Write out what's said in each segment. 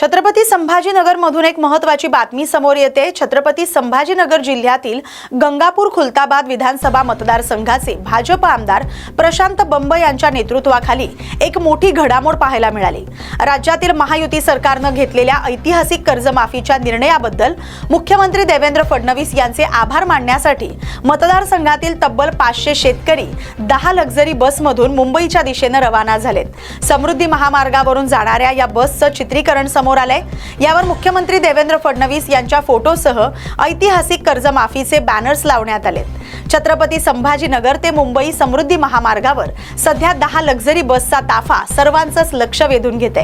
छत्रपती संभाजीनगर मधून एक महत्त्वाची बातमी समोर येते। छत्रपती संभाजीनगर जिल्ह्यातील गंगापूर खुलताबाद विधानसभा मतदारसंघाचे भाजप आमदार प्रशांत बंब यांच्या नेतृत्वाखाली एक मोठी घडामोड पाहायला मिळाली। राज्यातील महायुती सरकारने घेतलेल्या ऐतिहासिक कर्जमाफीच्या निर्णयाबद्दल मुख्यमंत्री देवेंद्र फडणवीस यांचे आभार मानण्यासाठी मतदारसंघातील तब्बल 500 शेतकरी 10 लक्झरी बसमधून मुंबईच्या दिशेने रवाना झालेत। समृद्धी महामार्गावरून जाणाऱ्या या बसचं चित्रीकरण समोर आले। यावर मुख्यमंत्री देवेंद्र फडणवीस यांच्या फोटोसह ऐतिहासिक कर्जमाफीचे बॅनर्स लावण्यात आले। छत्रपती संभाजीनगर ते मुंबई समृद्धी महामार्गावर सध्या 10 लक्झरी बसचा ताफा सर्वांचंच लक्ष वेधून घेते।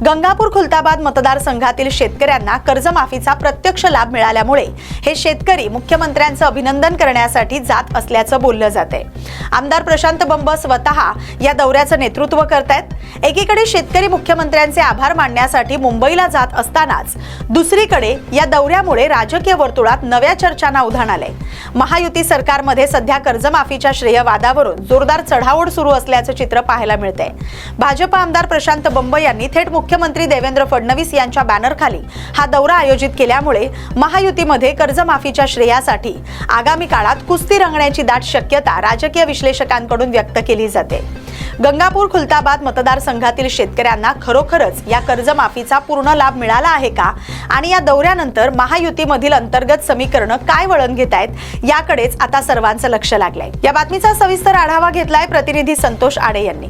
गंगापूर खुलताबाद मतदारसंघातील शेतकऱ्यांना कर्जमाफीचा प्रत्यक्ष लाभ मिळाल्यामुळे हे शेतकरी मुख्यमंत्र्यांचं अभिनंदन करण्यासाठी जात असल्याचं बोललं जाते। आमदार प्रशांत बंब स्वतः या दौऱ्याचं नेतृत्व करतायत। एकीकडे शेतकरी मुख्यमंत्र्यांचे आभार मानण्यासाठी मुंबईला जात असतानाच दुसरीकडे या दौऱ्यामुळे राजकीय वर्तुळात नव्या चर्चांना उधाण आले। महायुती सरकारमध्ये सध्या कर्जमाफीच्या श्रेयवादावरून जोरदार चढाओढ सुरू असल्याचं चित्र पाहायला मिळते। भाजप आमदार प्रशांत बंब यांनी थेट मुख्यमंत्री देवेंद्र फडणवीस यांच्या बॅनरखाली हा दौरा आयोजित केल्यामुळे महायुतीमध्ये कर्जमाफीच्या श्रेयासाठी आगामी काळात कुस्ती रंगण्याची दाट शक्यता राजकीय विश्लेषकांकडून व्यक्त केली जाते। गंगापूर खुलताबाद मतदारसंघातील शेतकऱ्यांना खरोखरच या कर्जमाफीचा पूर्ण लाभ मिळाला आहे का आणि या दौऱ्यानंतर महायुतीमधील अंतर्गत समीकरण काय वळण घेत आहेत याकडेच आता सर्वांचं लक्ष लागलंय। या बातमीचा सविस्तर आढावा घेतलाय प्रतिनिधी संतोष आडे यांनी।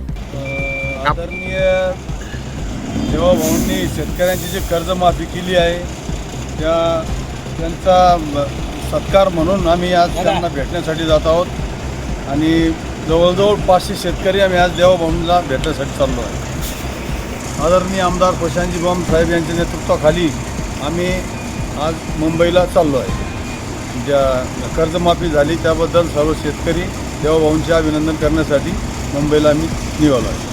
आदरणीय देवाभाऊंनी शेतकऱ्यांची जी कर्जमाफी केली आहे त्यांचा सत्कार म्हणून आम्ही आज त्यांना भेटण्यासाठी जात आहोत आणि जवळजवळ 500 शेतकरी आम्ही आज देवाभाऊंना भेटण्यासाठी चाललो आहे। आदरणीय आमदार प्रशांतजी बंब साहेब यांच्या नेतृत्वाखाली आम्ही आज मुंबईला चाललो आहे। ज्या कर्जमाफी झाली त्याबद्दल सर्व शेतकरी देवाभाऊंचे अभिनंदन करण्यासाठी मुंबईला आम्ही निघालो आहे।